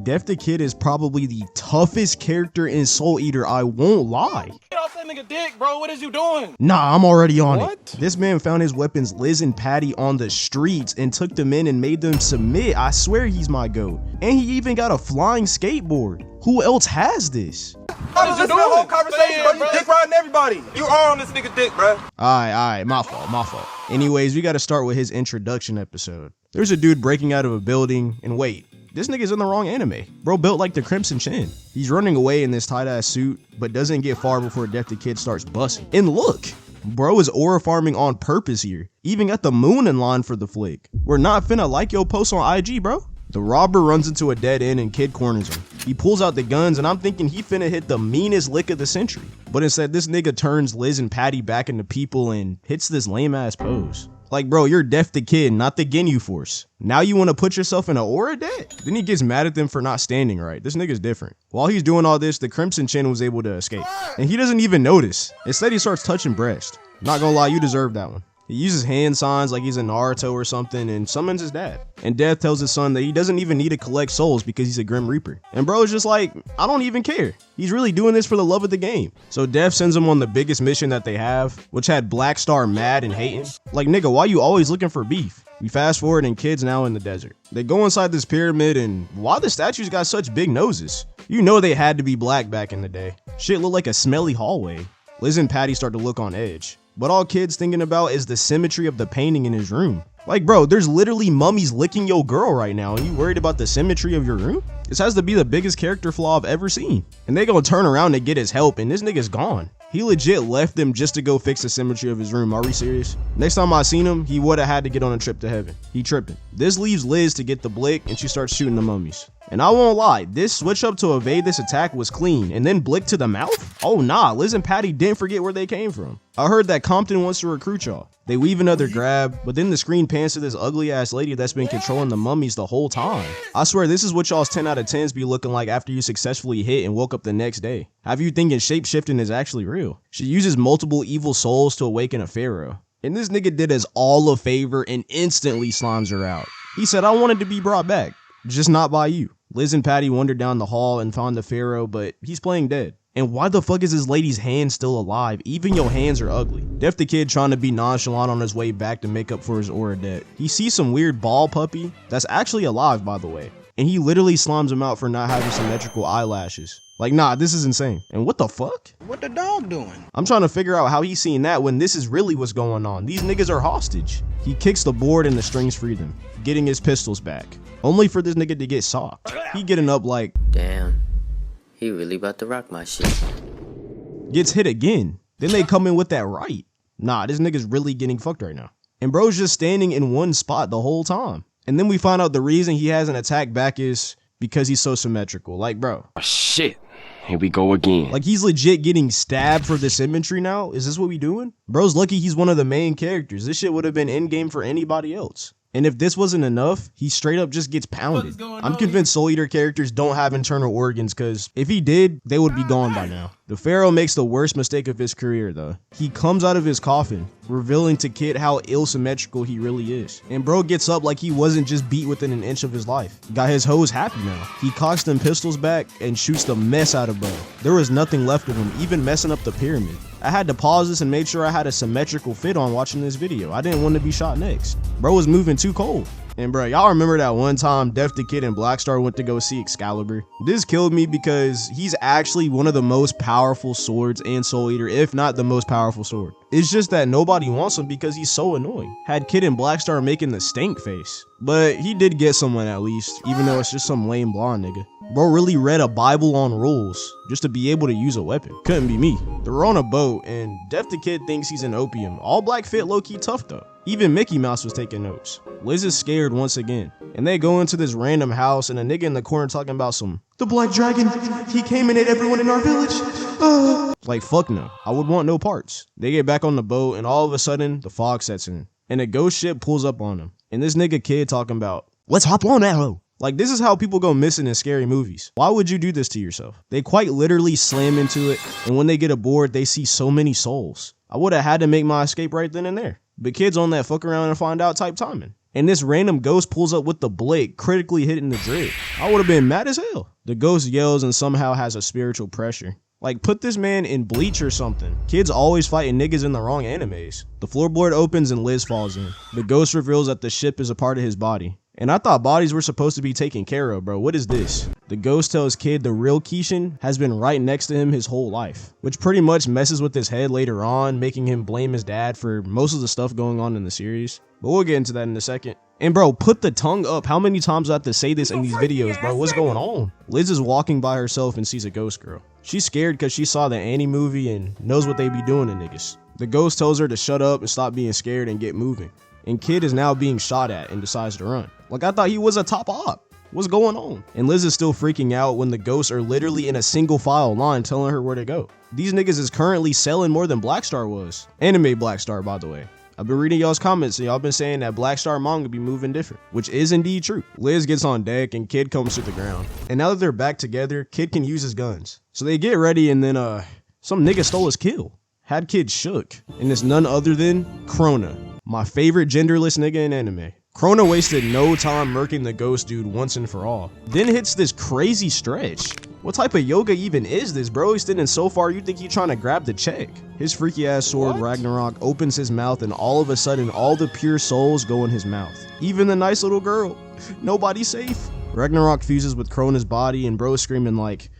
Def the Kid is probably the toughest character in Soul Eater, I won't lie. Get off that nigga dick, bro. What is you doing? Nah, I'm already on What? it. This man found his weapons Liz and Patty on the streets and took them in and made them submit. I swear he's my goat. And he even got a flying skateboard. Who else has this? I was listening to the whole conversation, bro. You dick riding everybody. You are on this nigga dick, bro. Alright, my fault. Anyways, we gotta start with his introduction episode. There's a dude breaking out of a building, and wait, this nigga's in the wrong anime. Bro built like the Crimson Chin. He's running away in this tight-ass suit, but doesn't get far before Def the Kid starts busting. And look, bro is aura farming on purpose here. Even got the moon in line for the flick. We're not finna like your post on IG, bro. The robber runs into a dead end and Kid corners him. He pulls out the guns and I'm thinking he finna hit the meanest lick of the century. But instead this nigga turns Liz and Patty back into people and hits this lame ass pose. Like, bro, you're Def the Kid, not the Ginyu Force. Now you want to put yourself in an aura debt? Then he gets mad at them for not standing right. This nigga's different. While he's doing all this, the Crimson Chin was able to escape. And he doesn't even notice. Instead, he starts touching breast. Not gonna lie, you deserve that one. He uses hand signs like he's in Naruto or something and summons his dad. And Death tells his son that he doesn't even need to collect souls because he's a Grim Reaper. And bro is just like, I don't even care. He's really doing this for the love of the game. So Death sends him on the biggest mission that they have, which had Black Star mad and hating. Like, nigga, why you always looking for beef? We fast forward and Kid's now in the desert. They go inside this pyramid and why the statues got such big noses? You know they had to be black back in the day. Shit looked like a smelly hallway. Liz and Patty start to look on edge. But all Kid's thinking about is the symmetry of the painting in his room. Like, bro, there's literally mummies licking your girl right now and you worried about the symmetry of your room? This has to be the biggest character flaw I've ever seen. And they gonna turn around and get his help and this nigga's gone. He legit left them just to go fix the symmetry of his room. Are we serious? Next time I seen him, he would have had to get on a trip to heaven. He tripping. This leaves Liz to get the blick and she starts shooting the mummies. And I won't lie, this switch up to evade this attack was clean. And then blick to the mouth? Oh nah, Liz and Patty didn't forget where they came from. I heard that Compton wants to recruit y'all. They weave another grab, but then the screen pans to this ugly ass lady that's been controlling the mummies the whole time. I swear this is what y'all's 10 out of 10s be looking like after you successfully hit and woke up the next day. Have you thinking shapeshifting is actually real? She uses multiple evil souls to awaken a pharaoh. And this nigga did us all a favor and instantly slimes her out. He said, I wanted to be brought back, just not by you. Liz and Patty wandered down the hall and found the pharaoh, but he's playing dead. And why the fuck is this lady's hand still alive? Even your hands are ugly. Def the Kid trying to be nonchalant on his way back to make up for his aura debt. He sees some weird ball puppy that's actually alive, by the way. And he literally slimes him out for not having symmetrical eyelashes. Like, nah, this is insane. And what the fuck? What the dog doing? I'm trying to figure out how he's seeing that when this is really what's going on. These niggas are hostage. He kicks the board and the strings free them, getting his pistols back. Only for this nigga to get socked. He getting up like, damn, he really about to rock my shit. Gets hit again. Then they come in with that right. Nah, this nigga's really getting fucked right now. And bro's just standing in one spot the whole time. And then we find out the reason he hasn't attacked back is because he's so symmetrical. Like, bro. Oh, shit. Here we go again. Like, he's legit getting stabbed for the symmetry now? Is this what we doing? Bro's lucky he's one of the main characters. This shit would have been in-game for anybody else. And if this wasn't enough, he straight up just gets pounded. I'm convinced Soul Eater characters don't have internal organs, because if he did, they would be gone by now. The Pharaoh makes the worst mistake of his career though. He comes out of his coffin, revealing to Kid how ill-symmetrical he really is. And bro gets up like he wasn't just beat within an inch of his life. Got his hoes happy now. He cocks them pistols back and shoots the mess out of bro. There was nothing left of him, even messing up the pyramid. I had to pause this and make sure I had a symmetrical fit on watching this video. I didn't want to be shot next. Bro was moving too cold. And bro, y'all remember that one time Def the Kid and Black Star went to go see Excalibur? This killed me because he's actually one of the most powerful swords in Soul Eater, if not the most powerful sword. It's just that nobody wants him because he's so annoying. Had Kid and Black Star making the stink face. But he did get someone at least, even though it's just some lame blonde nigga. Bro really read a Bible on rules just to be able to use a weapon. Couldn't be me. They're on a boat and Def the Kid thinks he's an opium. All black fit low-key tough though. Even Mickey Mouse was taking notes. Liz is scared once again. And they go into this random house and a nigga in the corner talking about the Black Dragon, he came and ate everyone in our village. Like fuck no, I would want no parts. They get back on the boat and all of a sudden the fog sets in. And a ghost ship pulls up on them. And this nigga Kid talking about, let's hop on Arrow. Like, this is how people go missing in scary movies. Why would you do this to yourself? They quite literally slam into it, and when they get aboard, they see so many souls. I would have had to make my escape right then and there. But Kid's on that fuck around and find out type timing. And this random ghost pulls up with the blick, critically hitting the drip. I would have been mad as hell. The ghost yells and somehow has a spiritual pressure. Like, put this man in Bleach or something. Kids always fighting niggas in the wrong animes. The floorboard opens and Liz falls in. The ghost reveals that the ship is a part of his body. And I thought bodies were supposed to be taken care of, bro. What is this? The ghost tells Kid the real Keishan has been right next to him his whole life, which pretty much messes with his head later on, making him blame his dad for most of the stuff going on in the series. But we'll get into that in a second. And bro, put the tongue up. How many times do I have to say this in these videos, bro? What's going on? Liz is walking by herself and sees a ghost girl. She's scared because she saw the Annie movie and knows what they be doing to niggas. The ghost tells her to shut up and stop being scared and get moving. And Kid is now being shot at and decides to run. Like, I thought he was a top op. What's going on? And Liz is still freaking out when the ghosts are literally in a single file line telling her where to go. These niggas is currently selling more than Black Star was. Anime Black Star, by the way. I've been reading y'all's comments and y'all been saying that Black Star manga be moving different, which is indeed true. Liz gets on deck and Kid comes to the ground. And now that they're back together, Kid can use his guns. So they get ready and then some nigga stole his kill. Had Kid shook. And it's none other than Krona, my favorite genderless nigga in anime. Krona wasted no time murking the ghost dude once and for all. Then hits this crazy stretch. What type of yoga even is this, bro? He's standing so far you think he's trying to grab the check. His freaky ass sword, Ragnarok, opens his mouth and all of a sudden all the pure souls go in his mouth. Even the nice little girl. Nobody's safe. Ragnarok fuses with Krona's body and bro's screaming like,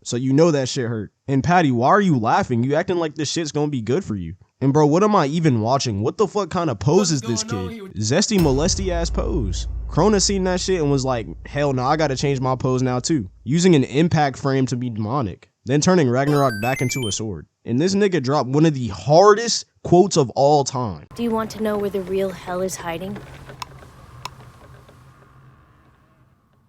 so you know that shit hurt. And Patty, why are you laughing? You acting like this shit's gonna be good for you. And bro, what am I even watching? What the fuck kind of pose is this kid? Zesty molesty ass pose. Krona seen that shit and was like, hell no, I gotta change my pose now too. Using an impact frame to be demonic. Then turning Ragnarok back into a sword. And this nigga dropped one of the hardest quotes of all time. Do you want to know where the real hell is hiding?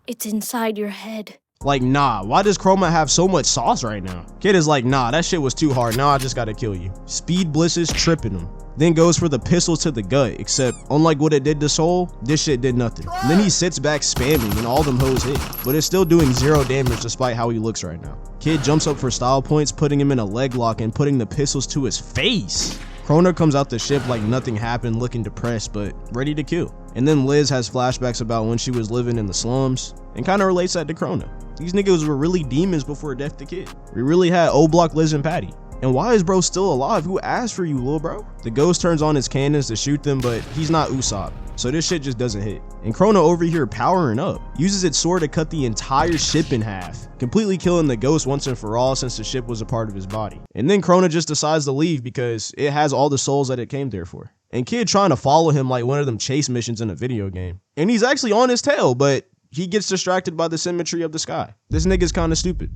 It's inside your head. Like, nah, why does Chroma have so much sauce right now? Kid is like, nah, that shit was too hard. Now I just gotta kill you. Speed blisses, tripping him. Then goes for the pistol to the gut, except unlike what it did to Soul, this shit did nothing. And then he sits back spamming and all them hoes hit, but it's still doing 0 damage despite how he looks right now. Kid jumps up for style points, putting him in a leg lock and putting the pistols to his face. Krona comes out the ship like nothing happened, looking depressed, but ready to kill. And then Liz has flashbacks about when she was living in the slums, and kinda relates that to Krona. These niggas were really demons before Death to Kid. We really had O-Block, Liz, and Patty. And why is bro still alive? Who asked for you, lil bro? The ghost turns on his cannons to shoot them, but he's not Usopp, so this shit just doesn't hit. And Krona over here powering up, uses its sword to cut the entire ship in half, completely killing the ghost once and for all since the ship was a part of his body. And then Krona just decides to leave because it has all the souls that it came there for. And Kid trying to follow him like one of them chase missions in a video game. And he's actually on his tail, but he gets distracted by the symmetry of the sky. This nigga's kinda stupid.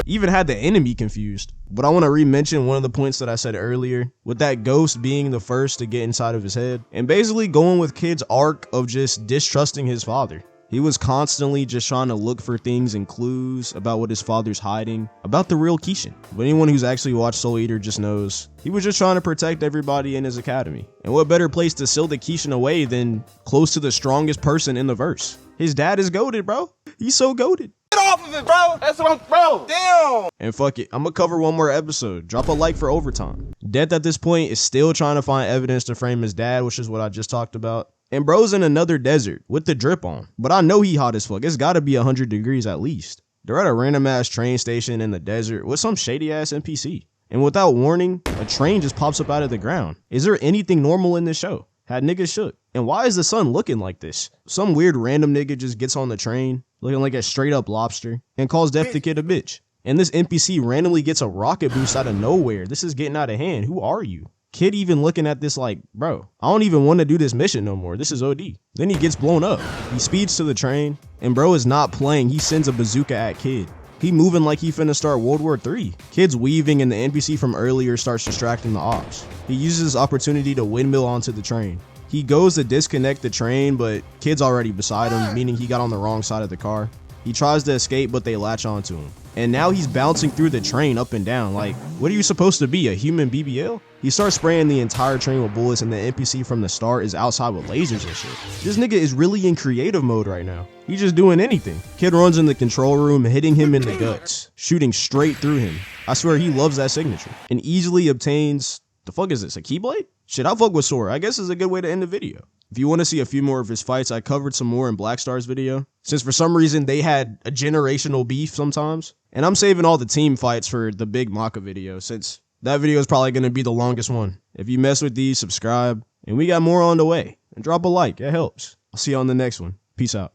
Even had the enemy confused. But I wanna re-mention one of the points that I said earlier, with that ghost being the first to get inside of his head, and basically going with Kid's arc of just distrusting his father. He was constantly just trying to look for things and clues about what his father's hiding, about the real Keishan. But anyone who's actually watched Soul Eater just knows he was just trying to protect everybody in his academy. And what better place to seal the Keishan away than close to the strongest person in the verse? His dad is goated, bro. He's so goated. Get off of it, bro. That's what I'm, bro. Damn. And fuck it, I'm gonna cover one more episode. Drop a like for overtime. Death at this point is still trying to find evidence to frame his dad, which is what I just talked about. And bro's in another desert with the drip on. But I know he hot as fuck. It's gotta be 100 degrees at least. They're at a random ass train station in the desert with some shady ass NPC. And without warning, a train just pops up out of the ground. Is there anything normal in this show? Had niggas shook. And why is the sun looking like this? Some weird random nigga just gets on the train, looking like a straight up lobster, and calls Death the Kid a bitch. And this NPC randomly gets a rocket boost out of nowhere. This is getting out of hand. Who are you? Kid even looking at this like, bro, I don't even want to do this mission no more. This is OD. Then he gets blown up. He speeds to the train, and bro is not playing. He sends a bazooka at Kid. He moving like he finna start World War III. Kid's weaving and the NPC from earlier starts distracting the Opps. He uses this opportunity to windmill onto the train. He goes to disconnect the train, but Kid's already beside him, meaning he got on the wrong side of the car. He tries to escape, but they latch onto him. And now he's bouncing through the train up and down. Like, what are you supposed to be, a human BBL? He starts spraying the entire train with bullets, and the NPC from the start is outside with lasers and shit. This nigga is really in creative mode right now. He's just doing anything. Kid runs in the control room, hitting him in the guts, shooting straight through him. I swear he loves that signature. And easily obtains, the fuck is this, a keyblade? Shit, I fuck with Sora. I guess is a good way to end the video. If you want to see a few more of his fights, I covered some more in Black Star's video, since for some reason they had a generational beef sometimes. And I'm saving all the team fights for the big Maka video, since that video is probably going to be the longest one. If you mess with these, subscribe, and we got more on the way. And drop a like, it helps. I'll see you on the next one. Peace out.